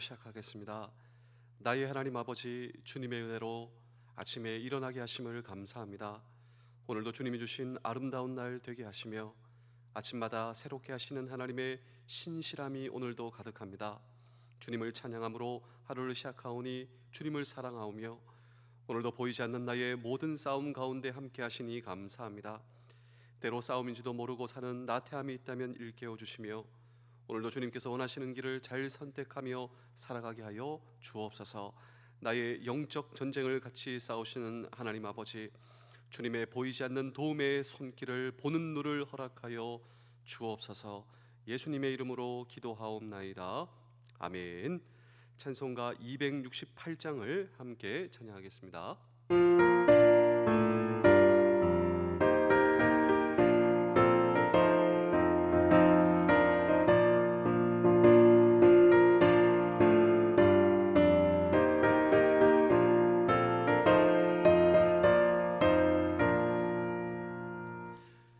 시작하겠습니다. 나의 하나님 아버지, 주님의 은혜로 아침에 일어나게 하심을 감사합니다. 오늘도 주님이 주신 아름다운 날 되게 하시며 아침마다 새롭게 하시는 하나님의 신실함이 오늘도 가득합니다. 주님을 찬양함으로 하루를 시작하오니 주님을 사랑하오며 오늘도 보이지 않는 나의 모든 싸움 가운데 함께 하시니 감사합니다. 때로 싸움인지도 모르고 사는 나태함이 있다면 일깨워 주시며 오늘도 주님께서 원하시는 길을 잘 선택하며 살아가게 하여 주옵소서. 나의 영적 전쟁을 같이 싸우시는 하나님 아버지, 주님의 보이지 않는 도움의 손길을 보는 눈을 허락하여 주옵소서. 예수님의 이름으로 기도하옵나이다. 아멘. 찬송가 268장을 함께 찬양하겠습니다.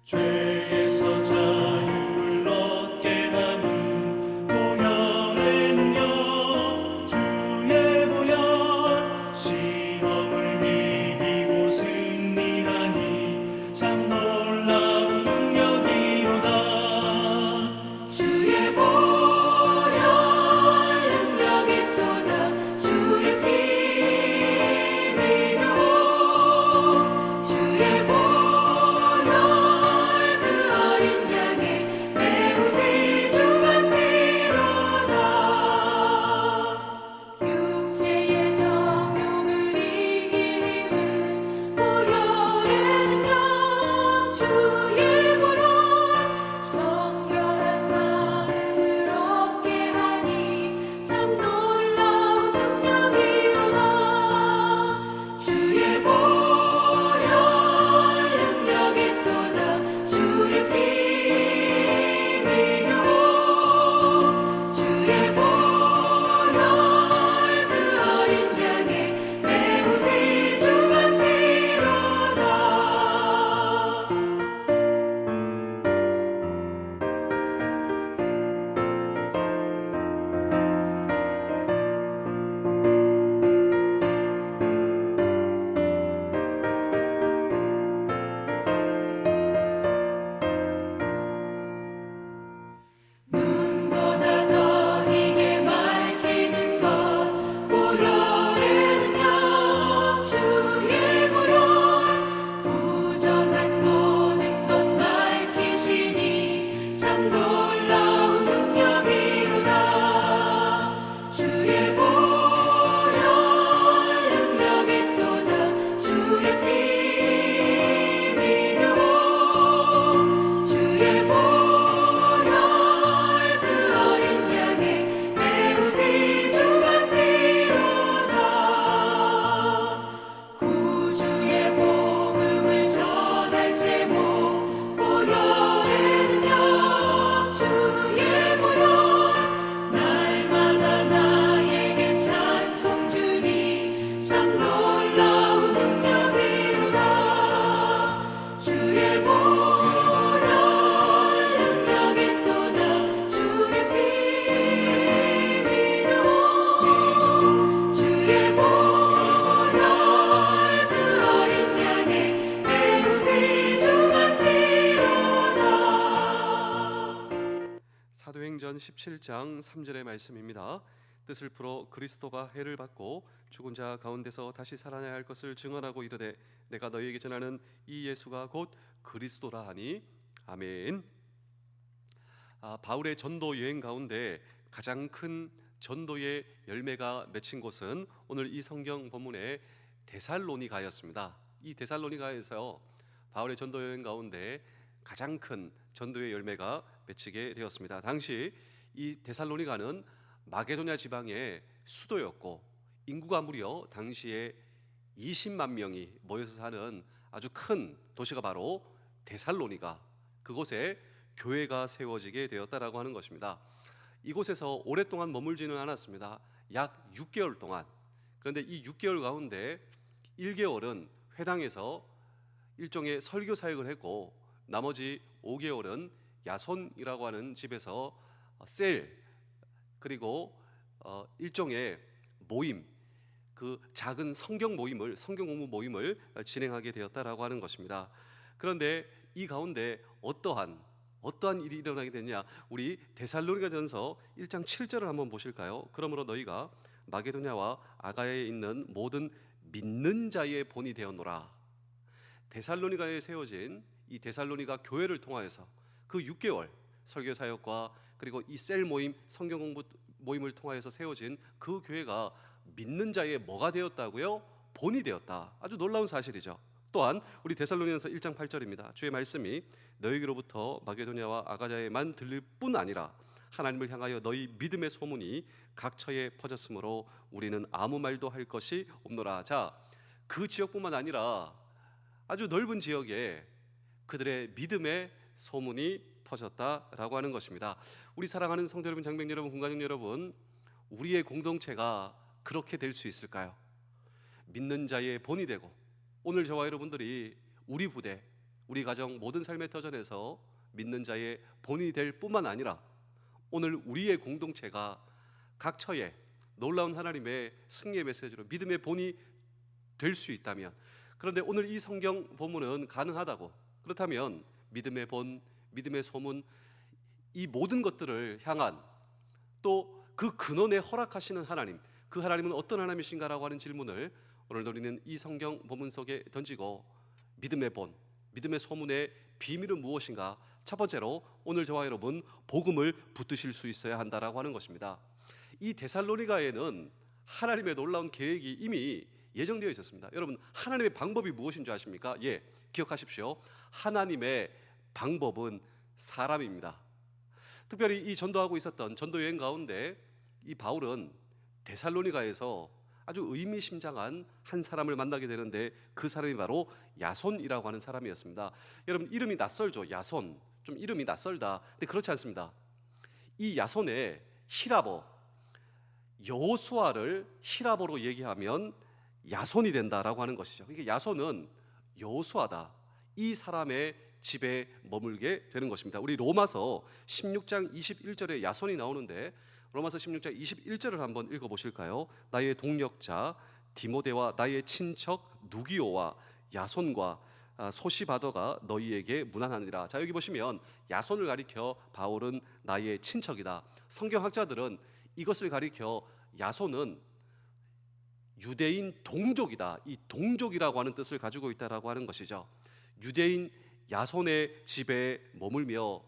죄에서 자유를 얻게 하는 보혈에는요 주의 보혈 시험을 이기고 승리하니 참 놀라운 능력이로다. 주의 보혈 능력이 또다. 주의 피 믿어 주의 보혈 사도행전 17장 3절의 말씀입니다. 뜻을 풀어 그리스도가 해를 받고 죽은 자 가운데서 다시 살아나야 할 것을 증언하고 이르되 내가 너희에게 전하는 이 예수가 곧 그리스도라 하니 아멘. 바울의 전도 여행 가운데 가장 큰 전도의 열매가 맺힌 곳은 오늘 이 성경 본문의 데살로니가였습니다. 이 데살로니가에서 바울의 전도 여행 가운데 가장 큰 전도의 열매가 맺히게 되었습니다. 당시 이 데살로니가는 마게도냐 지방의 수도였고 인구가 무려 당시에 20만 명이 모여서 사는 아주 큰 도시가 바로 데살로니가, 그곳에 교회가 세워지게 되었다라고 하는 것입니다. 이곳에서 오랫동안 머물지는 않았습니다. 약 6개월 동안. 그런데 이 6개월 가운데 1개월은 회당에서 일종의 설교 사역을 했고 나머지 5개월은 야손이라고 하는 집에서 셀 그리고 일종의 모임, 그 작은 성경 모임을, 성경 공부 모임을 진행하게 되었다라고 하는 것입니다. 그런데 이 가운데 어떠한 일이 일어나게 되냐? 우리 데살로니가전서 1장 7절을 한번 보실까요? 그러므로 너희가 마게도냐와 아가야에 있는 모든 믿는 자의 본이 되었노라. 데살로니가에 세워진 이 데살로니가 교회를 통하여서 그 6개월 설교 사역과 그리고 이 셀 모임, 성경 공부 모임을 통하여서 세워진 그 교회가 믿는 자의 뭐가 되었다고요? 본이 되었다. 아주 놀라운 사실이죠. 또한 우리 데살로니가서 1장 8절입니다. 주의 말씀이 너희로부터 마게도냐와 아가야에만 들릴 뿐 아니라 하나님을 향하여 너희 믿음의 소문이 각처에 퍼졌으므로 우리는 아무 말도 할 것이 없노라. 자, 그 지역뿐만 아니라 아주 넓은 지역에 그들의 믿음의 소문이 퍼졌다라고 하는 것입니다. 우리 사랑하는 성도 여러분, 장병 여러분, 군가족 여러분, 우리의 공동체가 그렇게 될 수 있을까요? 믿는 자의 본이 되고, 오늘 저와 여러분들이 우리 부대, 우리 가정 모든 삶의 터전에서 믿는 자의 본이 될 뿐만 아니라 오늘 우리의 공동체가 각처에 놀라운 하나님의 승리의 메시지로 믿음의 본이 될 수 있다면, 그런데 오늘 이 성경 본문은 가능하다고, 그렇다면 믿음의 본, 믿음의 소문, 이 모든 것들을 향한 또 그 근원에 허락하시는 하나님, 그 하나님은 어떤 하나님이신가라고 하는 질문을 오늘 우리는 이 성경 본문 속에 던지고, 믿음의 본, 믿음의 소문의 비밀은 무엇인가? 첫 번째로 오늘 저와 여러분 복음을 붙드실 수 있어야 한다라고 하는 것입니다. 이 데살로니가에는 하나님의 놀라운 계획이 이미 예정되어 있었습니다. 여러분, 하나님의 방법이 무엇인 줄 아십니까? 예, 기억하십시오. 하나님의 방법은 사람입니다. 특별히 이 전도하고 있었던 전도 여행 가운데 이 바울은 데살로니가에서 아주 의미심장한 한 사람을 만나게 되는데, 그 사람이 바로 야손이라고 하는 사람이었습니다. 여러분, 이름이 낯설죠. 야손, 좀 이름이 낯설다. 근데 그렇지 않습니다. 이 야손의 히라보, 여호수아를 히라보로 얘기하면 야손이 된다라고 하는 것이죠. 그러니까 야손은 여호수아다, 이 사람의 집에 머물게 되는 것입니다. 우리 로마서 16장 21절에 야손이 나오는데, 로마서 16장 21절을 한번 읽어보실까요? 나의 동력자 디모데와 나의 친척 누기오와 야손과 소시바더가 너희에게 문안하니라. 자, 여기 보시면 야손을 가리켜 바울은 나의 친척이다. 성경학자들은 이것을 가리켜 야손은 유대인 동족이다, 이 동족이라고 하는 뜻을 가지고 있다라고 하는 것이죠. 유대인 야손의 집에 머물며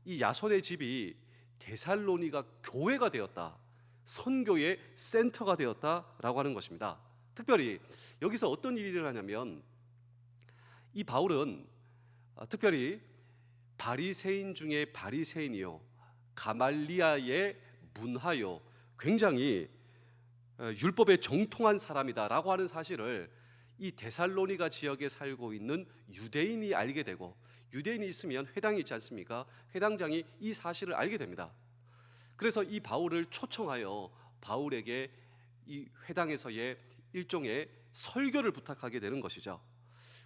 이 야손의 집이 데살로니가 교회가 되었다, 선교의 센터가 되었다라고 하는 것입니다. 특별히 여기서 어떤 일이 일어나냐면, 이 바울은 특별히 바리새인 중에 바리새인이요, 가말리아의 문하요, 굉장히 율법에 정통한 사람이다라고 하는 사실을 이 데살로니가 지역에 살고 있는 유대인이 알게 되고, 유대인이 있으면 회당이 있지 않습니까? 회당장이 이 사실을 알게 됩니다. 그래서 이 바울을 초청하여 바울에게 이 회당에서의 일종의 설교를 부탁하게 되는 것이죠.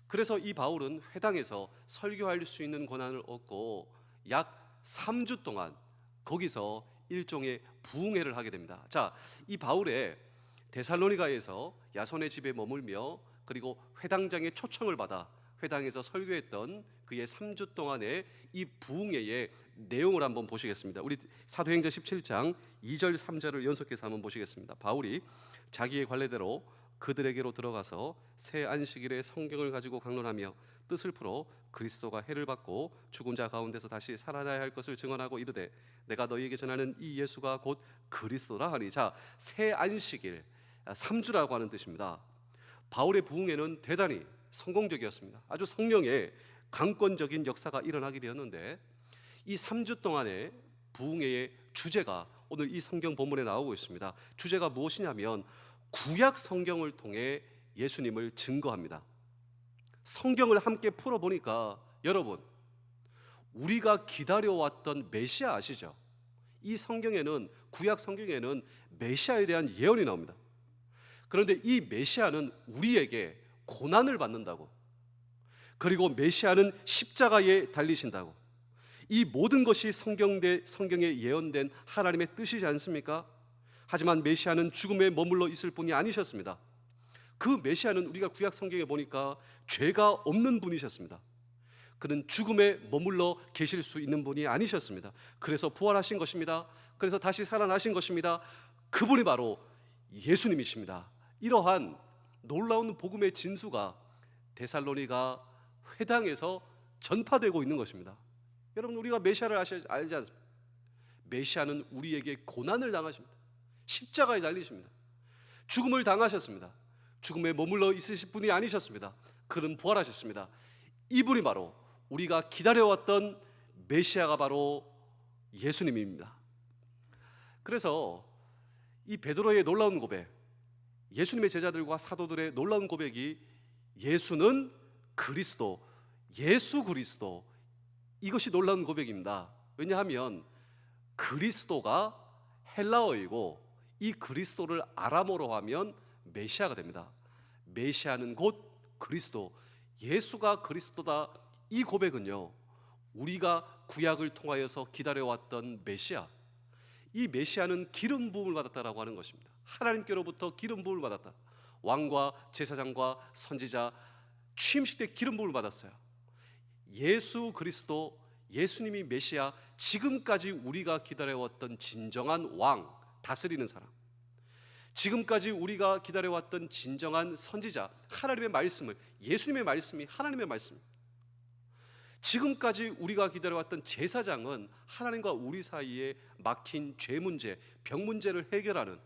그래서 이 바울은 회당에서 설교할 수 있는 권한을 얻고 약 3주 동안 거기서 일종의 부흥회를 하게 됩니다. 자, 이 바울의 데살로니가에서 야손의 집에 머물며 그리고 회당장의 초청을 받아 회당에서 설교했던 그의 3주 동안의 이 부흥회의 내용을 한번 보시겠습니다. 우리 사도행전 17장 2절 3절을 연속해서 한번 보시겠습니다. 바울이 자기의 관례대로 그들에게로 들어가서 새 안식일에 성경을 가지고 강론하며 뜻을 풀어 그리스도가 해를 받고 죽은 자 가운데서 다시 살아나야 할 것을 증언하고 이르되 내가 너희에게 전하는 이 예수가 곧 그리스도라 하니. 자, 새 안식일 3주라고 하는 뜻입니다. 바울의 부흥회는 대단히 성공적이었습니다. 아주 성령의 강권적인 역사가 일어나게 되었는데, 이 3주 동안의 부흥회의 주제가 오늘 이 성경 본문에 나오고 있습니다. 주제가 무엇이냐면 구약 성경을 통해 예수님을 증거합니다. 성경을 함께 풀어보니까 여러분, 우리가 기다려왔던 메시아 아시죠? 이 성경에는, 구약 성경에는 메시아에 대한 예언이 나옵니다. 그런데 이 메시아는 우리에게 고난을 받는다고, 그리고 메시아는 십자가에 달리신다고, 이 모든 것이 성경에 예언된 하나님의 뜻이지 않습니까? 하지만 메시아는 죽음에 머물러 있을 분이 아니셨습니다. 그 메시아는 우리가 구약 성경에 보니까 죄가 없는 분이셨습니다. 그는 죽음에 머물러 계실 수 있는 분이 아니셨습니다. 그래서 부활하신 것입니다. 그래서 다시 살아나신 것입니다. 그분이 바로 예수님이십니다. 이러한 놀라운 복음의 진수가 데살로니가 회당에서 전파되고 있는 것입니다. 여러분, 우리가 메시아를 알지 않습니까? 메시아는 우리에게 고난을 당하십니다. 십자가에 달리십니다. 죽음을 당하셨습니다. 죽음에 머물러 있으실 분이 아니셨습니다. 그는 부활하셨습니다. 이분이 바로 우리가 기다려왔던 메시아가 바로 예수님입니다. 그래서 이 베드로의 놀라운 고백, 예수님의 제자들과 사도들의 놀라운 고백이 예수는 그리스도, 예수 그리스도, 이것이 놀라운 고백입니다. 왜냐하면 그리스도가 헬라어이고 이 그리스도를 아람어로 하면 메시아가 됩니다. 메시아는 곧 그리스도, 예수가 그리스도다. 이 고백은요, 우리가 구약을 통하여서 기다려왔던 메시아, 이 메시아는 기름 부음을 받았다라고 하는 것입니다. 하나님께로부터 기름 부음을 받았다. 왕과 제사장과 선지자 취임식 때 기름 부음을 받았어요. 예수 그리스도, 예수님이 메시아, 지금까지 우리가 기다려왔던 진정한 왕, 다스리는 사람, 지금까지 우리가 기다려왔던 진정한 선지자, 하나님의 말씀을, 예수님의 말씀이 하나님의 말씀입니다. 지금까지 우리가 기다려왔던 제사장은 하나님과 우리 사이에 막힌 죄 문제, 병 문제를 해결하는,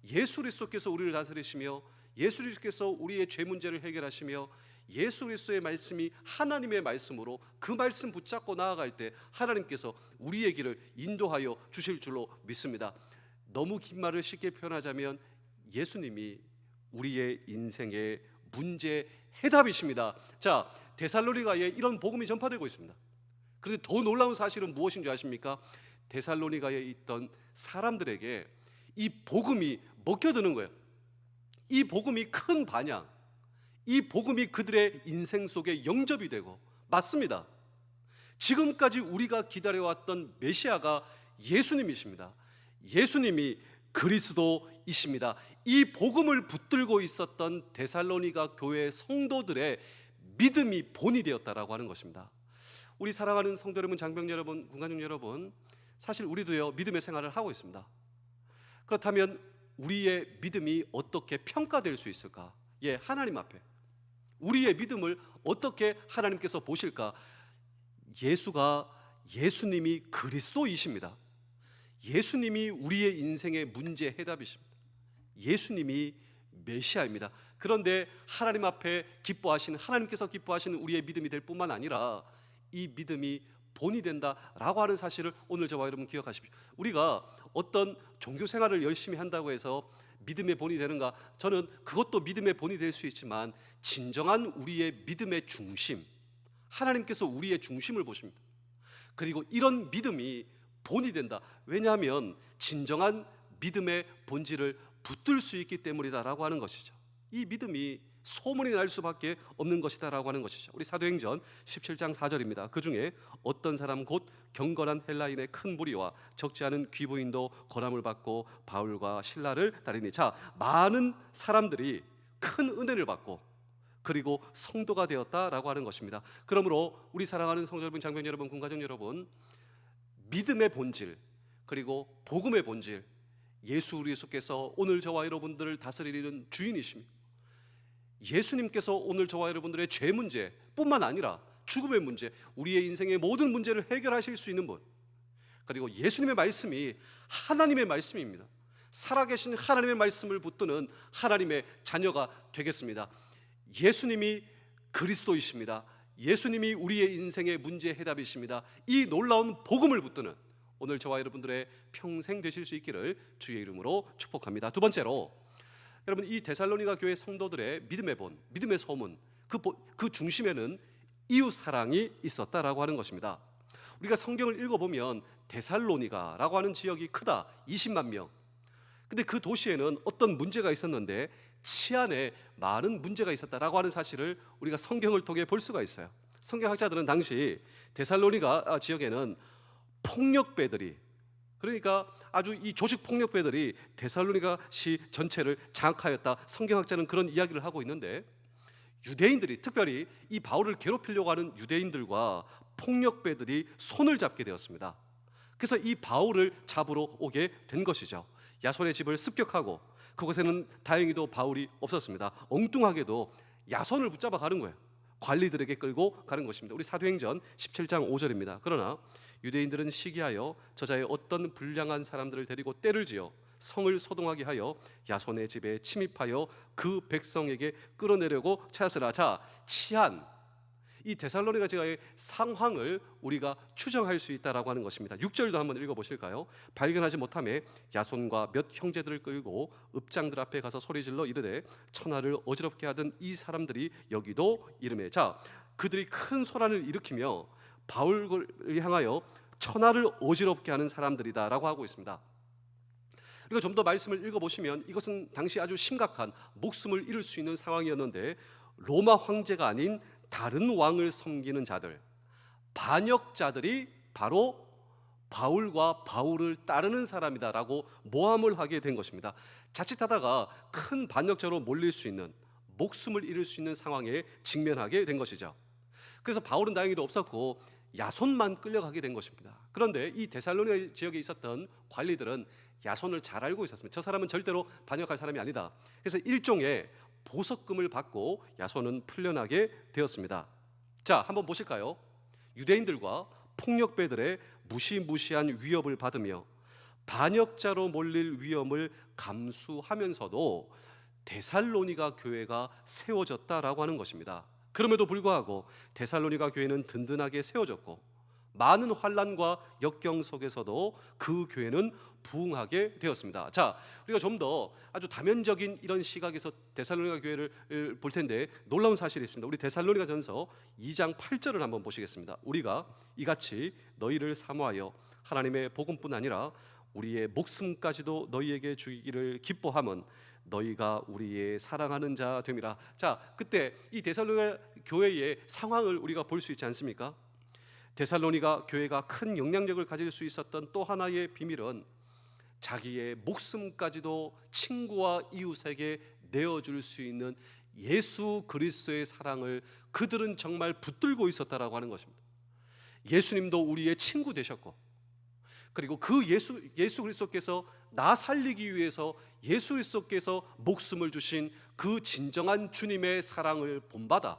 예수 그리스도께서 우리를 다스리시며 예수 그리스도께서 우리의 죄 문제를 해결하시며 예수 그리스도의 말씀이 하나님의 말씀으로 그 말씀 붙잡고 나아갈 때 하나님께서 우리의 길을 인도하여 주실 줄로 믿습니다. 너무 긴 말을 쉽게 표현하자면 예수님이 우리의 인생의 문제 해답이십니다. 자, 데살로니가에 이런 복음이 전파되고 있습니다. 그런데 더 놀라운 사실은 무엇인 줄 아십니까? 데살로니가에 있던 사람들에게 이 복음이 먹혀드는 거예요. 이 복음이 큰 반향, 이 복음이 그들의 인생 속에 영접이 되고, 맞습니다. 지금까지 우리가 기다려왔던 메시아가 예수님이십니다. 예수님이 그리스도이십니다. 이 복음을 붙들고 있었던 데살로니가 교회 성도들의 믿음이 본이 되었다라고 하는 것입니다. 우리 사랑하는 성도 여러분, 장병 여러분, 군가족 여러분, 사실 우리도요 믿음의 생활을 하고 있습니다. 그렇다면 우리의 믿음이 어떻게 평가될 수 있을까? 예, 하나님 앞에 우리의 믿음을 어떻게 하나님께서 보실까? 예수님이 그리스도이십니다. 예수님이 우리의 인생의 문제 해답이십니다. 예수님이 메시아입니다. 그런데 하나님 앞에 기뻐하시는, 하나님께서 기뻐하시는 우리의 믿음이 될 뿐만 아니라 이 믿음이 본이 된다라고 하는 사실을 오늘 저와 여러분 기억하십시오. 우리가 어떤 종교 생활을 열심히 한다고 해서 믿음의 본이 되는가? 저는 그것도 믿음의 본이 될 수 있지만 진정한 우리의 믿음의 중심, 하나님께서 우리의 중심을 보십니다. 그리고 이런 믿음이 본이 된다. 왜냐하면 진정한 믿음의 본질을 붙들 수 있기 때문이다라고 하는 것이죠. 이 믿음이 소문이 날 수밖에 없는 것이다라고 하는 것이죠. 우리 사도행전 17장 4절입니다. 그 중에 어떤 사람 곧 경건한 헬라인의 큰 무리와 적지 않은 귀부인도 권함을 받고 바울과 실라를 따르니, 자, 많은 사람들이 큰 은혜를 받고 그리고 성도가 되었다라고 하는 것입니다. 그러므로 우리 사랑하는 성도 여러분, 장병 여러분, 군가족 여러분, 믿음의 본질 그리고 복음의 본질, 예수 그리스도께서 오늘 저와 여러분들을 다스리는 주인이십니다. 예수님께서 오늘 저와 여러분들의 죄 문제뿐만 아니라 죽음의 문제, 우리의 인생의 모든 문제를 해결하실 수 있는 분, 그리고 예수님의 말씀이 하나님의 말씀입니다. 살아계신 하나님의 말씀을 붙드는 하나님의 자녀가 되겠습니다. 예수님이 그리스도이십니다. 예수님이 우리의 인생의 문제 해답이십니다. 이 놀라운 복음을 붙드는 오늘 저와 여러분들의 평생 되실 수 있기를 주의 이름으로 축복합니다. 두 번째로, 여러분, 이 데살로니가 교회 성도들의 믿음의 본, 믿음의 소문, 그 중심에는 이웃 사랑이 있었다라고 하는 것입니다. 우리가 성경을 읽어보면 데살로니가라고 하는 지역이 크다, 20만 명. 근데 그 도시에는 어떤 문제가 있었는데 치안에 많은 문제가 있었다라고 하는 사실을 우리가 성경을 통해 볼 수가 있어요. 성경학자들은 당시 데살로니가 지역에는 폭력배들이, 그러니까 아주 이 조직 폭력배들이 데살로니가시 전체를 장악하였다. 성경학자는 그런 이야기를 하고 있는데, 유대인들이, 특별히 이 바울을 괴롭히려고 하는 유대인들과 폭력배들이 손을 잡게 되었습니다. 그래서 이 바울을 잡으러 오게 된 것이죠. 야손의 집을 습격하고, 그곳에는 다행히도 바울이 없었습니다. 엉뚱하게도 야손을 붙잡아 가는 거예요. 관리들에게 끌고 가는 것입니다. 우리 사도행전 17장 5절입니다. 그러나 유대인들은 시기하여 저자의 어떤 불량한 사람들을 데리고 때를 지어 성을 소동하게 하여 야손의 집에 침입하여 그 백성에게 끌어내려고 찾았으라. 자, 치안, 이 데살로니가 지가의 상황을 우리가 추정할 수 있다라고 하는 것입니다. 6절도 한번 읽어보실까요? 발견하지 못하며 야손과 몇 형제들을 끌고 읍장들 앞에 가서 소리질러 이르되 천하를 어지럽게 하던 이 사람들이 여기도 이르매. 자, 그들이 큰 소란을 일으키며 바울을 향하여 천하를 어지럽게 하는 사람들이다라고 하고 있습니다. 그리고 좀 더 말씀을 읽어보시면 이것은 당시 아주 심각한 목숨을 잃을 수 있는 상황이었는데, 로마 황제가 아닌 다른 왕을 섬기는 자들, 반역자들이 바로 바울과 바울을 따르는 사람이다라고 모함을 하게 된 것입니다. 자칫하다가 큰 반역자로 몰릴 수 있는, 목숨을 잃을 수 있는 상황에 직면하게 된 것이죠. 그래서 바울은 다행히도 없었고 야손만 끌려가게 된 것입니다. 그런데 이 데살로니가 지역에 있었던 관리들은 야손을 잘 알고 있었습니다. 저 사람은 절대로 반역할 사람이 아니다. 그래서 일종의 보석금을 받고 야손은 풀려나게 되었습니다. 자, 한번 보실까요? 유대인들과 폭력배들의 무시무시한 위협을 받으며 반역자로 몰릴 위험을 감수하면서도 데살로니가 교회가 세워졌다라고 하는 것입니다. 그럼에도 불구하고 데살로니가 교회는 든든하게 세워졌고, 많은 환난과 역경 속에서도 그 교회는 부흥하게 되었습니다. 자, 우리가 좀 더 아주 다면적인 이런 시각에서 데살로니가 교회를 볼 텐데, 놀라운 사실이 있습니다. 우리 데살로니가 전서 2장 8절을 한번 보시겠습니다. 우리가 이같이 너희를 사모하여 하나님의 복음뿐 아니라 우리의 목숨까지도 너희에게 주기를 기뻐함은 너희가 우리의 사랑하는 자 됨이라. 자, 그때 이 데살로니가 교회의 상황을 우리가 볼 수 있지 않습니까? 데살로니가 교회가 큰 영향력을 가질 수 있었던 또 하나의 비밀은 자기의 목숨까지도 친구와 이웃에게 내어줄 수 있는 예수 그리스도의 사랑을 그들은 정말 붙들고 있었다라고 하는 것입니다. 예수님도 우리의 친구 되셨고, 그리고 그 예수 그리스도께서 나 살리기 위해서 예수 그리스도께서 목숨을 주신 그 진정한 주님의 사랑을 본받아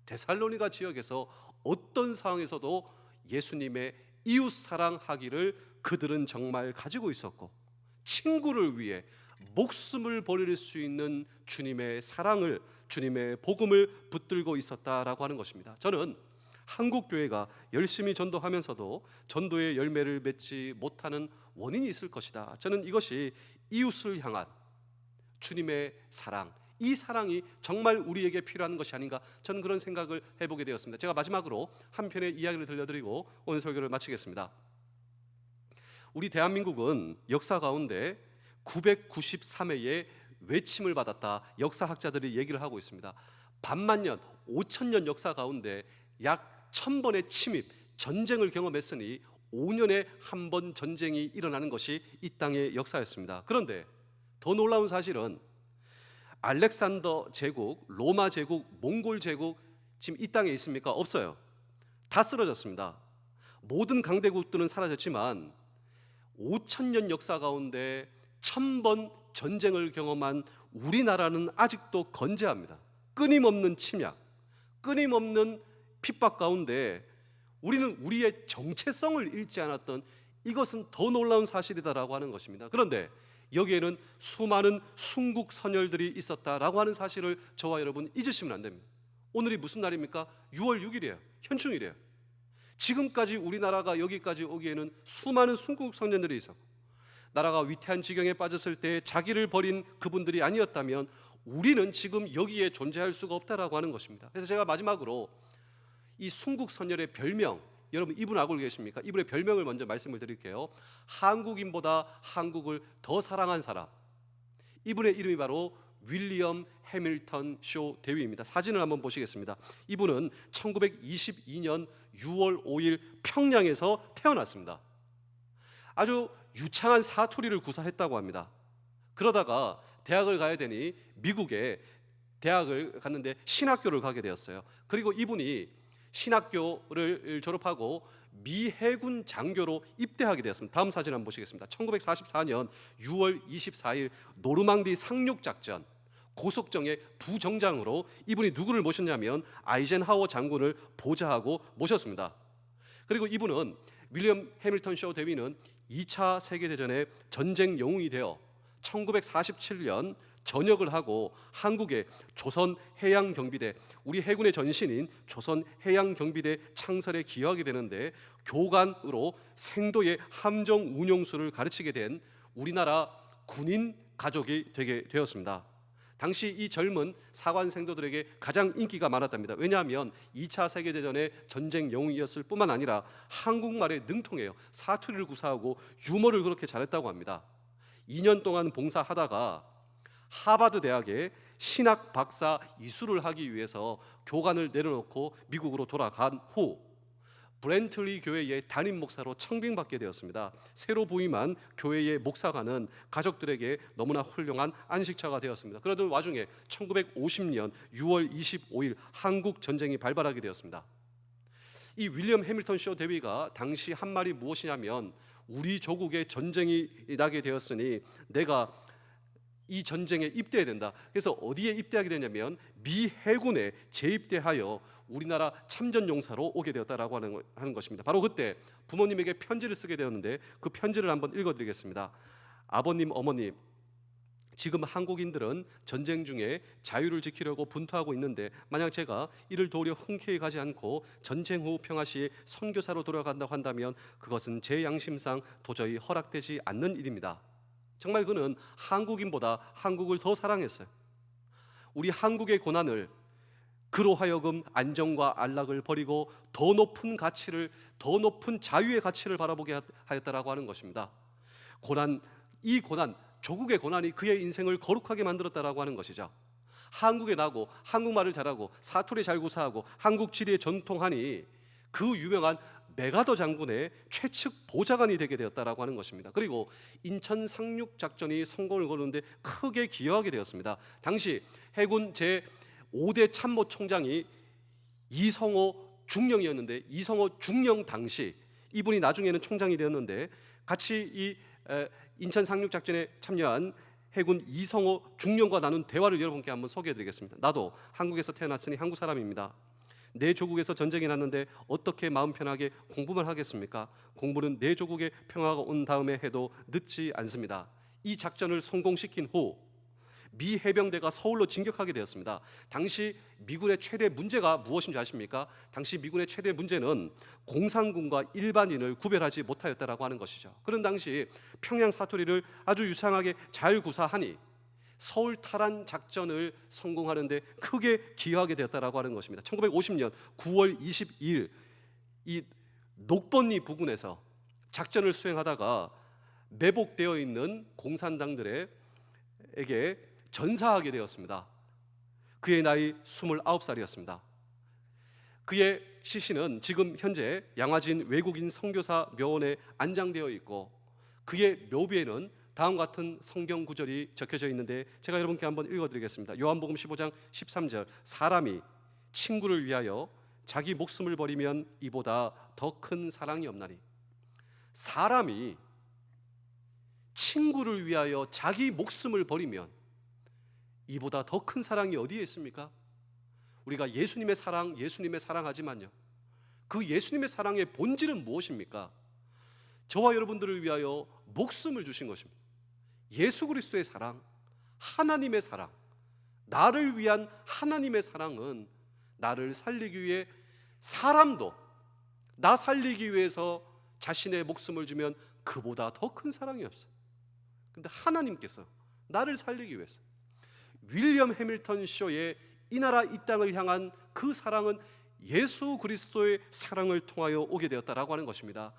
데살로니가 지역에서 어떤 상황에서도 예수님의 이웃 사랑하기를 그들은 정말 가지고 있었고, 친구를 위해 목숨을 버릴 수 있는 주님의 사랑을, 주님의 복음을 붙들고 있었다라고 하는 것입니다. 저는 한국 교회가 열심히 전도하면서도 전도의 열매를 맺지 못하는 원인이 있을 것이다. 저는 이것이 이웃을 향한 주님의 사랑, 이 사랑이 정말 우리에게 필요한 것이 아닌가, 저는 그런 생각을 해보게 되었습니다. 제가 마지막으로 한 편의 이야기를 들려드리고 오늘 설교를 마치겠습니다. 우리 대한민국은 역사 가운데 993회의 외침을 받았다, 역사학자들이 얘기를 하고 있습니다. 반만년, 5천년 역사 가운데 약 1000번의 침입, 전쟁을 경험했으니 5년에 한 번 전쟁이 일어나는 것이 이 땅의 역사였습니다. 그런데 더 놀라운 사실은 알렉산더 제국, 로마 제국, 몽골 제국 지금 이 땅에 있습니까? 없어요. 다 쓰러졌습니다. 모든 강대국들은 사라졌지만 5천년 역사 가운데 1000번 전쟁을 경험한 우리나라는 아직도 건재합니다. 끊임없는 침략, 끊임없는 핍박 가운데 우리는 우리의 정체성을 잃지 않았던, 이것은 더 놀라운 사실이다라고 하는 것입니다. 그런데 여기에는 수많은 순국 선열들이 있었다라고 하는 사실을 저와 여러분 잊으시면 안 됩니다. 오늘이 무슨 날입니까? 6월 6일이에요. 현충일이에요. 지금까지 우리나라가 여기까지 오기에는 수많은 순국 선열들이 있었고, 나라가 위태한 지경에 빠졌을 때 자기를 버린 그분들이 아니었다면 우리는 지금 여기에 존재할 수가 없다라고 하는 것입니다. 그래서 제가 마지막으로 이 순국 선열의 별명, 여러분 이분 알고 계십니까? 이분의 별명을 먼저 말씀을 드릴게요. 한국인보다 한국을 더 사랑한 사람, 이분의 이름이 바로 윌리엄 해밀턴 쇼 대위입니다. 사진을 한번 보시겠습니다. 이분은 1922년 6월 5일 평양에서 태어났습니다. 아주 유창한 사투리를 구사했다고 합니다. 그러다가 대학을 가야 되니 미국에 대학을 갔는데 신학교를 가게 되었어요. 그리고 이분이 신학교를 졸업하고 미 해군 장교로 입대하게 되었습니다. 다음 사진 한번 보시겠습니다. 1944년 6월 24일 노르망디 상륙작전 고속정의 부정장으로 이분이 누구를 모셨냐면 아이젠하워 장군을 보좌하고 모셨습니다. 그리고 이분은 윌리엄 해밀턴 쇼 대위는 2차 세계대전의 전쟁 영웅이 되어 1947년 전역을 하고 한국의 조선해양경비대, 우리 해군의 전신인 조선해양경비대 창설에 기여하게 되는데 교관으로 생도의 함정 운용수를 가르치게 된 우리나라 군인 가족이 되게 되었습니다. 당시 이 젊은 사관 생도들에게 가장 인기가 많았답니다. 왜냐하면 2차 세계대전의 전쟁 영웅이었을 뿐만 아니라 한국말에 능통해요. 사투리를 구사하고 유머를 그렇게 잘했다고 합니다. 2년 동안 봉사하다가 하버드 대학에 신학 박사 이수를 하기 위해서 교관을 내려놓고 미국으로 돌아간 후 브렌틀리 교회의 담임 목사로 청빙받게 되었습니다. 새로 부임한 교회의 목사관은 가족들에게 너무나 훌륭한 안식처가 되었습니다. 그러던 와중에 1950년 6월 25일 한국 전쟁이 발발하게 되었습니다. 이 윌리엄 해밀턴 쇼 대위가 당시 한 말이 무엇이냐면 우리 조국에 전쟁이 나게 되었으니 내가 이 전쟁에 입대해야 된다. 그래서 어디에 입대하게 되냐면 미 해군에 재입대하여 우리나라 참전용사로 오게 되었다라고 하는 것입니다. 바로 그때 부모님에게 편지를 쓰게 되었는데 그 편지를 한번 읽어드리겠습니다. 아버님, 어머님, 지금 한국인들은 전쟁 중에 자유를 지키려고 분투하고 있는데 만약 제가 이를 도우려 흔쾌히 가지 않고 전쟁 후 평화 시에 선교사로 돌아간다고 한다면 그것은 제 양심상 도저히 허락되지 않는 일입니다. 정말 그는 한국인보다 한국을 더 사랑했어요. 우리 한국의 고난을 그로 하여금 안정과 안락을 버리고 더 높은 가치를, 더 높은 자유의 가치를 바라보게 하였다라고 하는 것입니다. 이 고난, 조국의 고난이 그의 인생을 거룩하게 만들었다라고 하는 것이죠. 한국에 나고 한국말을 잘하고 사투리 잘 구사하고 한국 지리에 전통하니 그 유명한 메가더 장군의 최측 보좌관이 되게 되었다라고 하는 것입니다. 그리고 인천 상륙 작전이 성공을 거두는데 크게 기여하게 되었습니다. 당시 해군 제5대 참모 총장이 이성호 중령이었는데 이성호 중령 당시 이분이 나중에는 총장이 되었는데 같이 이 인천 상륙 작전에 참여한 해군 이성호 중령과 나눈 대화를 여러분께 한번 소개해드리겠습니다. 나도 한국에서 태어났으니 한국 사람입니다. 내 조국에서 전쟁이 났는데 어떻게 마음 편하게 공부만 하겠습니까? 공부는 내 조국의 평화가 온 다음에 해도 늦지 않습니다. 이 작전을 성공시킨 후 미 해병대가 서울로 진격하게 되었습니다. 당시 미군의 최대 문제가 무엇인지 아십니까? 당시 미군의 최대 문제는 공산군과 일반인을 구별하지 못하였다라고 하는 것이죠. 그런 당시 평양 사투리를 아주 유창하게 잘 구사하니 서울 탈환 작전을 성공하는데 크게 기여하게 되었다라고 하는 것입니다. 1950년 9월 22일 이 녹번리 부근에서 작전을 수행하다가 매복되어 있는 공산당들에게 전사하게 되었습니다. 그의 나이 29살이었습니다. 그의 시신은 지금 현재 양화진 외국인 선교사 묘원에 안장되어 있고 그의 묘비에는 다음과 같은 성경 구절이 적혀져 있는데 제가 여러분께 한번 읽어드리겠습니다. 요한복음 15장 13절 사람이 친구를 위하여 자기 목숨을 버리면 이보다 더 큰 사랑이 없나니. 사람이 친구를 위하여 자기 목숨을 버리면 이보다 더 큰 사랑이 어디에 있습니까? 우리가 예수님의 사랑하지만요, 그 예수님의 사랑의 본질은 무엇입니까? 저와 여러분들을 위하여 목숨을 주신 것입니다. 예수 그리스도의 사랑, 하나님의 사랑, 나를 위한 하나님의 사랑은 나를 살리기 위해 사람도 나 살리기 위해서 자신의 목숨을 주면 그보다 더 큰 사랑이 없어요. 근데 하나님께서 나를 살리기 위해서 윌리엄 해밀턴 쇼의 이 나라 이 땅을 향한 그 사랑은 예수 그리스도의 사랑을 통하여 오게 되었다라고 하는 것입니다.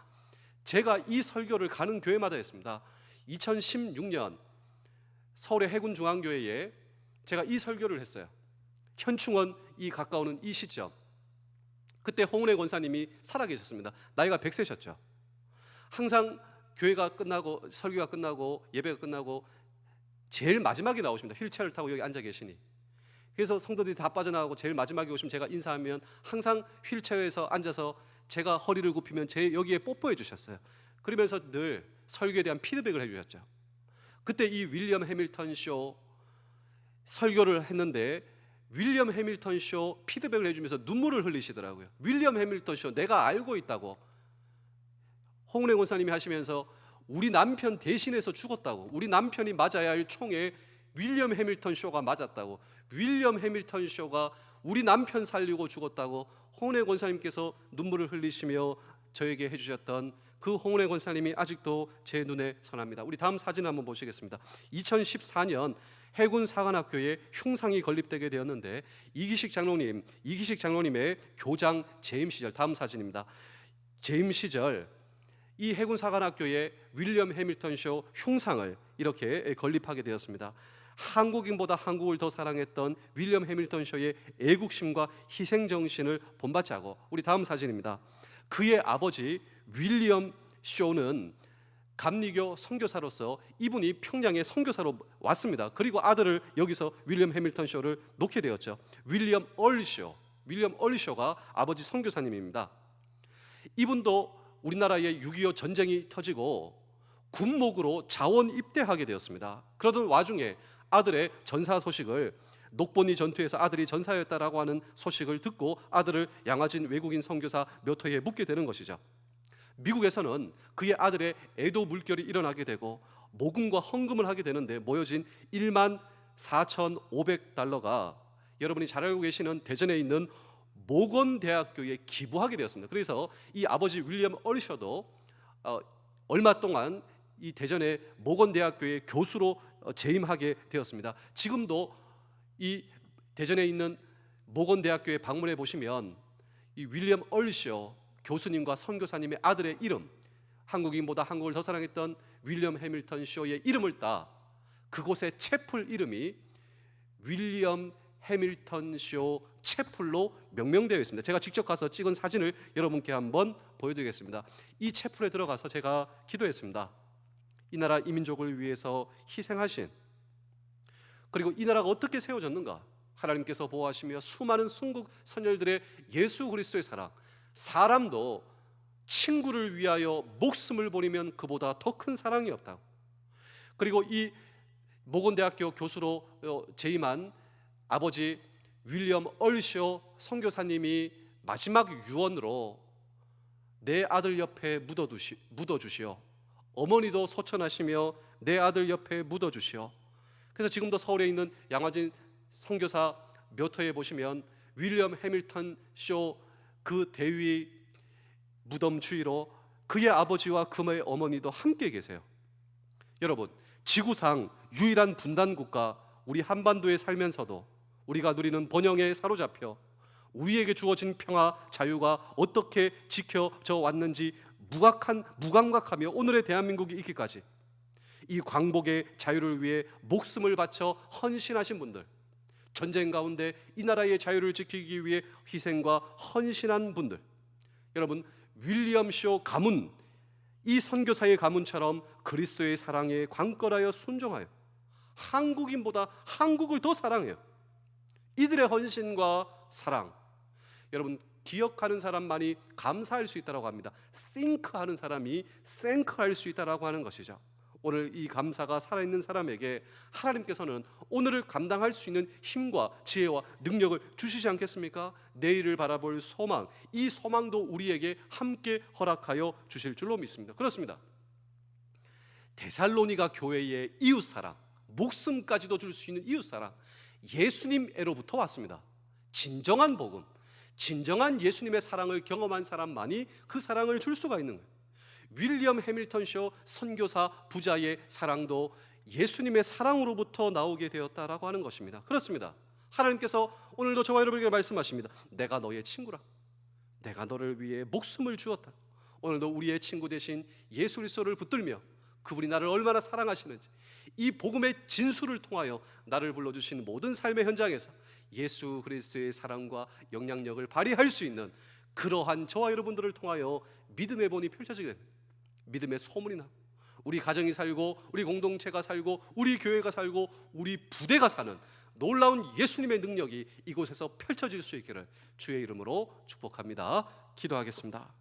제가 이 설교를 가는 교회마다 했습니다. 2016년 서울의 해군중앙교회에 제가 이 설교를 했어요. 현충원이 가까우는 이 시점, 그때 홍은혜 권사님이 살아계셨습니다. 나이가 100세셨죠. 항상 교회가 끝나고 설교가 끝나고 예배가 끝나고 제일 마지막에 나오십니다. 휠체어를 타고 여기 앉아 계시니. 그래서 성도들이 다 빠져나가고 제일 마지막에 오시면 제가 인사하면 항상 휠체어에서 앉아서 제가 허리를 굽히면 제 여기에 뽀뽀해 주셨어요. 그러면서 늘 설교에 대한 피드백을 해주셨죠. 그때 이 윌리엄 해밀턴 쇼 설교를 했는데 윌리엄 해밀턴 쇼 피드백을 해주면서 눈물을 흘리시더라고요. 윌리엄 해밀턴 쇼 내가 알고 있다고. 홍은혜 권사님이 하시면서 우리 남편 대신해서 죽었다고. 우리 남편이 맞아야 할 총에 윌리엄 해밀턴 쇼가 맞았다고. 윌리엄 해밀턴 쇼가 우리 남편 살리고 죽었다고 홍은혜 권사님께서 눈물을 흘리시며 저에게 해주셨던 그 홍은혜 권사님이 아직도 제 눈에 선합니다. 우리 다음 사진 한번 보시겠습니다. 2014년 해군 사관학교에 흉상이 건립되게 되었는데 이기식 장로님의 교장 재임 시절, 다음 사진입니다. 재임 시절 이 해군 사관학교에 윌리엄 해밀턴 쇼 흉상을 이렇게 건립하게 되었습니다. 한국인보다 한국을 더 사랑했던 윌리엄 해밀턴 쇼의 애국심과 희생정신을 본받자고. 우리 다음 사진입니다. 그의 아버지 윌리엄 쇼는 감리교 선교사로서 이분이 평양에 선교사로 왔습니다. 그리고 아들을 여기서 윌리엄 해밀턴 쇼를 놓게 되었죠. 윌리엄 얼리쇼가 아버지 선교사님입니다. 이분도 우리나라에 6.25 전쟁이 터지고 군목으로 자원 입대하게 되었습니다. 그러던 와중에 아들의 전사 소식을, 녹본이 전투에서 아들이 전사였다라고 하는 소식을 듣고 아들을 양화진 외국인 선교사 몇 호에 묻게 되는 것이죠. 미국에서는 그의 아들의 애도 물결이 일어나게 되고 모금과 헌금을 하게 되는데 모여진 14,500달러가 여러분이 잘 알고 계시는 대전에 있는 모건대학교에 기부하게 되었습니다. 그래서 이 아버지 윌리엄 얼리셔도 얼마 동안 이 대전의 모건대학교의 교수로 재임하게 되었습니다. 지금도 이 대전에 있는 모건대학교에 방문해 보시면 이 윌리엄 얼리셔 교수님과 선교사님의 아들의 이름, 한국인보다 한국을 더 사랑했던 윌리엄 해밀턴 쇼의 이름을 따 그곳의 채플 이름이 윌리엄 해밀턴 쇼 채플로 명명되어 있습니다. 제가 직접 가서 찍은 사진을 여러분께 한번 보여드리겠습니다. 이 채플에 들어가서 제가 기도했습니다. 이 나라 이민족을 위해서 희생하신, 그리고 이 나라가 어떻게 세워졌는가, 하나님께서 보호하시며 수많은 순국 선열들의 예수 그리스도의 사랑, 사람도 친구를 위하여 목숨을 버리면 그보다 더 큰 사랑이 없다고. 그리고 이 모건대학교 교수로 재임한 아버지 윌리엄 얼리쇼 선교사님이 마지막 유언으로 내 아들 옆에 묻어주시오. 어머니도 소천하시며 내 아들 옆에 묻어주시오. 그래서 지금도 서울에 있는 양화진 선교사 몇 호에 보시면 윌리엄 해밀턴 쇼 그 대위 무덤 주위로 그의 아버지와 그의 어머니도 함께 계세요. 여러분, 지구상 유일한 분단국가 우리 한반도에 살면서도 우리가 누리는 번영에 사로잡혀 우리에게 주어진 평화, 자유가 어떻게 지켜져 왔는지 무감각하며 오늘의 대한민국이 있기까지 이 광복의 자유를 위해 목숨을 바쳐 헌신하신 분들, 전쟁 가운데 이 나라의 자유를 지키기 위해 희생과 헌신한 분들, 여러분, 윌리엄 쇼 가문, 이 선교사의 가문처럼 그리스도의 사랑에 관건하여 순종하여 한국인보다 한국을 더 사랑해요. 이들의 헌신과 사랑, 여러분, 기억하는 사람만이 감사할 수 있다고 합니다. 싱크하는 사람이 땡크할 수 있다고 하는 것이죠. 오늘 이 감사가 살아있는 사람에게 하나님께서는 오늘을 감당할 수 있는 힘과 지혜와 능력을 주시지 않겠습니까? 내일을 바라볼 소망, 이 소망도 우리에게 함께 허락하여 주실 줄로 믿습니다. 그렇습니다. 데살로니가 교회의 이웃사랑, 목숨까지도 줄 수 있는 이웃사랑, 예수님에로부터 왔습니다. 진정한 복음, 진정한 예수님의 사랑을 경험한 사람만이 그 사랑을 줄 수가 있는 거예요. 윌리엄 해밀턴 쇼 선교사 부자의 사랑도 예수님의 사랑으로부터 나오게 되었다라고 하는 것입니다. 그렇습니다. 하나님께서 오늘도 저와 여러분에게 말씀하십니다. 내가 너의 친구라. 내가 너를 위해 목숨을 주었다. 오늘도 우리의 친구 대신 예수 그리스도를 붙들며 그분이 나를 얼마나 사랑하시는지 이 복음의 진수를 통하여 나를 불러주신 모든 삶의 현장에서 예수 그리스도의 사랑과 영향력을 발휘할 수 있는 그러한 저와 여러분들을 통하여 믿음의 본이 펼쳐지게 됩니다. 믿음의 소문이 나 우리 가정이 살고 우리 공동체가 살고 우리 교회가 살고 우리 부대가 사는 놀라운 예수님의 능력이 이곳에서 펼쳐질 수 있기를 주의 이름으로 축복합니다. 기도하겠습니다.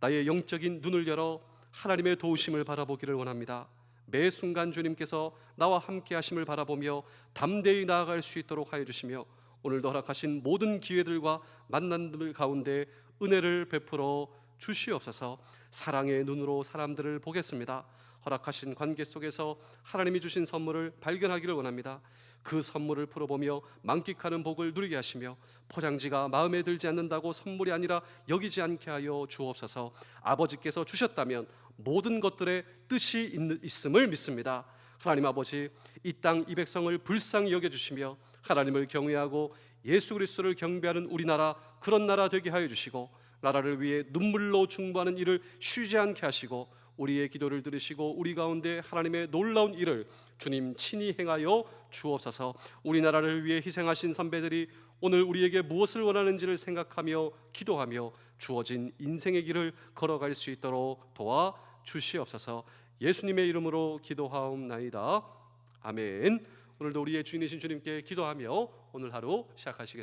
나의 영적인 눈을 열어 하나님의 도우심을 바라보기를 원합니다. 매 순간 주님께서 나와 함께 하심을 바라보며 담대히 나아갈 수 있도록 하여 주시며 오늘도 허락하신 모든 기회들과 만남들 가운데 은혜를 베풀어 주시옵소서. 사랑의 눈으로 사람들을 보겠습니다. 허락하신 관계 속에서 하나님이 주신 선물을 발견하기를 원합니다. 그 선물을 풀어보며 만끽하는 복을 누리게 하시며 포장지가 마음에 들지 않는다고 선물이 아니라 여기지 않게 하여 주옵소서. 아버지께서 주셨다면 모든 것들의 뜻이 있음을 믿습니다. 하나님 아버지, 이 땅 이 백성을 불쌍히 여겨주시며 하나님을 경외하고 예수 그리스도를 경배하는 우리나라, 그런 나라 되게 하여 주시고 나라를 위해 눈물로 중보하는 일을 쉬지 않게 하시고 우리의 기도를 들으시고 우리 가운데 하나님의 놀라운 일을 주님 친히 행하여 주옵소서. 우리나라를 위해 희생하신 선배들이 오늘 우리에게 무엇을 원하는지를 생각하며 기도하며 주어진 인생의 길을 걸어갈 수 있도록 도와 주시옵소서. 예수님의 이름으로 기도하옵나이다. 아멘. 오늘도 우리의 주인이신 주님께 기도하며 오늘 하루 시작하시겠습니다.